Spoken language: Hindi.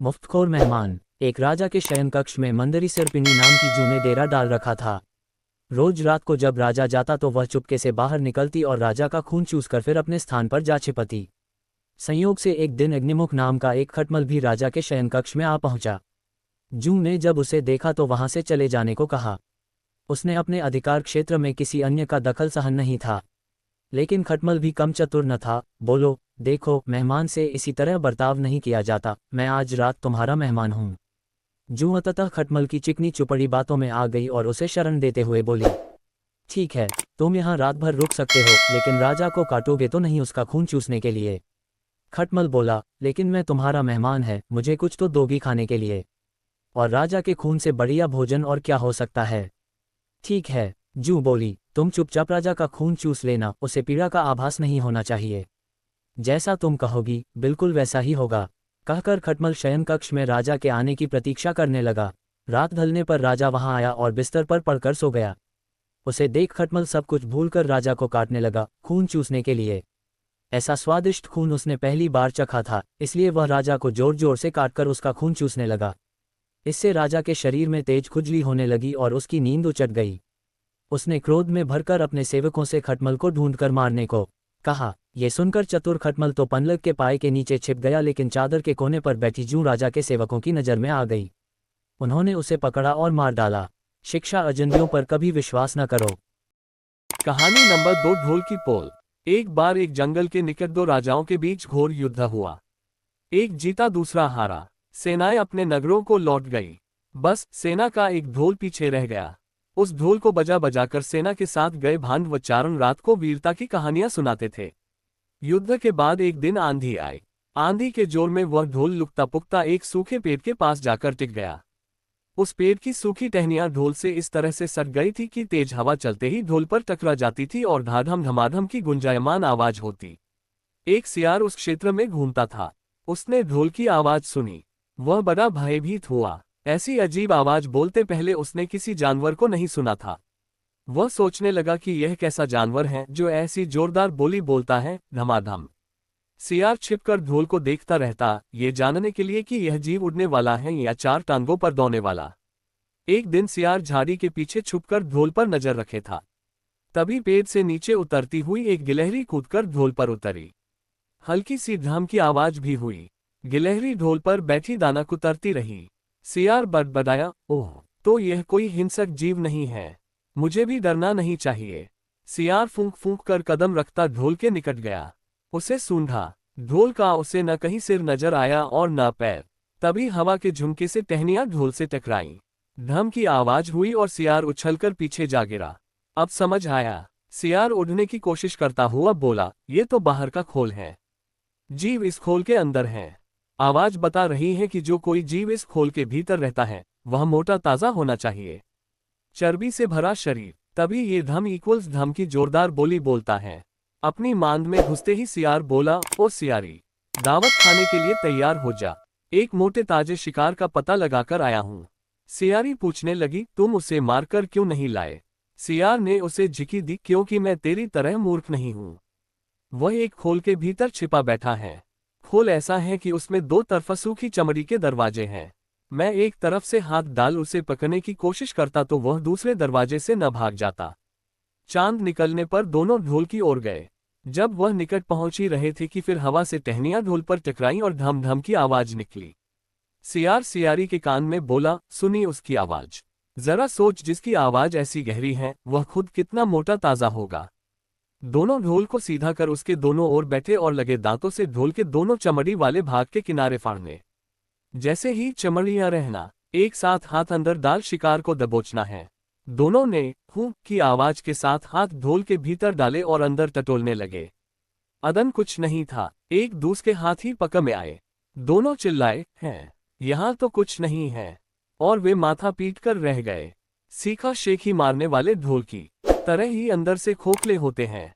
मुफ्तखोर मेहमान। एक राजा के शयन कक्ष में मंदरी सिरपिनी नाम की जूं ने डेरा डाल रखा था। रोज रात को जब राजा जाता तो वह चुपके से बाहर निकलती और राजा का खून चूसकर फिर अपने स्थान पर जा छिपती। संयोग से एक दिन अग्निमुख नाम का एक खटमल भी राजा के शयन कक्ष में आ पहुंचा। जूं ने जब उसे देखा तो वहां से चले जाने को कहा। उसने अपने अधिकार क्षेत्र में किसी अन्य का दखल सहन नहीं था। लेकिन खटमल भी कम चतुर न था। बोलो, देखो, मेहमान से इसी तरह बर्ताव नहीं किया जाता। मैं आज रात तुम्हारा मेहमान हूं। जूं अंततः खटमल की चिकनी चुपड़ी बातों में आ गई और उसे शरण देते हुए बोली, ठीक है, तुम यहाँ रात भर रुक सकते हो, लेकिन राजा को काटोगे तो नहीं उसका खून चूसने के लिए। खटमल बोला, लेकिन मैं तुम्हारा मेहमान है, मुझे कुछ तो दोगी खाने के लिए। और राजा के खून से बढ़िया भोजन और क्या हो सकता है। ठीक है, जूं बोली, तुम चुपचाप राजा का खून चूस लेना, उसे पीड़ा का आभास नहीं होना चाहिए। जैसा तुम कहोगी बिल्कुल वैसा ही होगा। कहकर खटमल शयन कक्ष में राजा के आने की प्रतीक्षा करने लगा। रात ढलने पर राजा वहां आया और बिस्तर पर पड़कर सो गया। उसे देख खटमल सब कुछ भूलकर राजा को काटने लगा, खून चूसने के लिए। ऐसा स्वादिष्ट खून उसने पहली बार चखा था, इसलिए वह राजा को जोर जोर से काटकर उसका खून चूसने लगा। इससे राजा के शरीर में तेज खुजली होने लगी और उसकी नींद उचट गई। उसने क्रोध में भरकर अपने सेवकों से खटमल को ढूंढकर मारने को कहा। ये सुनकर चतुर खटमल तो पनलग के पाए के नीचे छिप गया, लेकिन चादर के कोने पर बैठी जूं राजा के सेवकों की नज़र में आ गई। उन्होंने उसे पकड़ा और मार डाला। शिक्षा, अजनबियों पर कभी विश्वास न करो। कहानी नंबर 2, ढोल की पोल। एक बार एक जंगल के निकट दो राजाओं के बीच घोर युद्ध हुआ। एक जीता दूसरा हारा। सेनाएं अपने नगरों को लौट गई। बस सेना का एक ढोल पीछे रह गया। उस ढोल को बजा बजाकर सेना के साथ गए भांड व चारण रात को वीरता की कहानियां सुनाते थे। युद्ध के बाद एक दिन आंधी आई। आंधी के जोर में वह ढोल लुकता पुकता एक सूखे पेड़ के पास जाकर टिक गया। उस पेड़ की सूखी टहनियां ढोल से इस तरह से सट गई थी कि तेज हवा चलते ही ढोल पर टकरा जाती थी और धाधम धमाधम की गुंजायमान आवाज होती। एक सियार उस क्षेत्र में घूमता था। उसने ढोल की आवाज सुनी। वह बड़ा भयभीत हुआ। ऐसी अजीब आवाज बोलते पहले उसने किसी जानवर को नहीं सुना था। वह सोचने लगा कि यह कैसा जानवर है जो ऐसी जोरदार बोली बोलता है, धमाधम। सियार छिपकर ढोल को देखता रहता, ये जानने के लिए कि यह जीव उड़ने वाला है या चार टांगों पर दौड़ने वाला। एक दिन सियार झाड़ी के पीछे छुपकर ढोल पर नजर रखे था। तभी पेड़ से नीचे उतरती हुई एक गिलहरी कूदकर ढोल पर उतरी। हल्की सी ढाम की आवाज भी हुई। गिलहरी ढोल पर बैठी दाना कुतरती रही। सियार बड़बड़ाया, ओह, तो यह कोई हिंसक जीव नहीं है, मुझे भी डरना नहीं चाहिए। सियार फूंक फूंक कर कदम रखता ढोल के निकट गया। उसे सूंघा। ढोल का उसे न कहीं सिर नजर आया और न पैर। तभी हवा के झुमके से टहनियां ढोल से टकराईं। धम की आवाज हुई और सियार उछलकर पीछे जा गिरा। अब समझ आया। सियार उड़ने की कोशिश करता हुआ बोला, ये तो बाहर का खोल है। जीव इस खोल के अंदर है। आवाज बता रही है कि जो कोई जीव इस खोल के भीतर रहता है वह मोटा ताजा होना चाहिए, चर्बी से भरा शरीर, तभी ये धम इक्वल्स धम की जोरदार बोली बोलता है। अपनी मांद में घुसते ही सियार बोला, ओ सियारी, दावत खाने के लिए तैयार हो जा। एक मोटे ताजे शिकार का पता लगाकर आया हूं। सियारी पूछने लगी, तुम उसे मारकर क्यों नहीं लाए? सियार ने उसे झिकी दी, क्योंकि मैं तेरी तरह मूर्ख नहीं हूं। वह एक खोल के भीतर छिपा बैठा है। खोल ऐसा है कि उसमें दो तरफा सूखी चमड़ी के दरवाजे हैं। मैं एक तरफ से हाथ डाल उसे पकड़ने की कोशिश करता तो वह दूसरे दरवाजे से न भाग जाता। चांद निकलने पर दोनों ढोल की ओर गए। जब वह निकट पहुंच ही रहे थे कि फिर हवा से टहनियां ढोल पर टकराईं और धम धम की आवाज निकली। सियार सियारी के कान में बोला, सुनी उसकी आवाज? जरा सोच, जिसकी आवाज ऐसी गहरी है वह खुद कितना मोटा ताजा होगा। दोनों ढोल को सीधा कर उसके दोनों ओर बैठे और लगे दांतों से ढोल के दोनों चमड़ी वाले भाग के किनारे फाड़ने। जैसे ही चमड़ियां रहना, एक साथ हाथ अंदर डाल शिकार को दबोचना है। दोनों ने हूं की आवाज के साथ हाथ ढोल के भीतर डाले और अंदर टटोलने लगे। अदन कुछ नहीं था, एक दूसरे हाथ ही पकड़ में आए। दोनों चिल्लाए, हैं, यहां तो कुछ नहीं है, और वे माथा पीट कर रह गए। सीखा शेखी मारने वाले ढोल की तरह ही अंदर से खोखले होते हैं।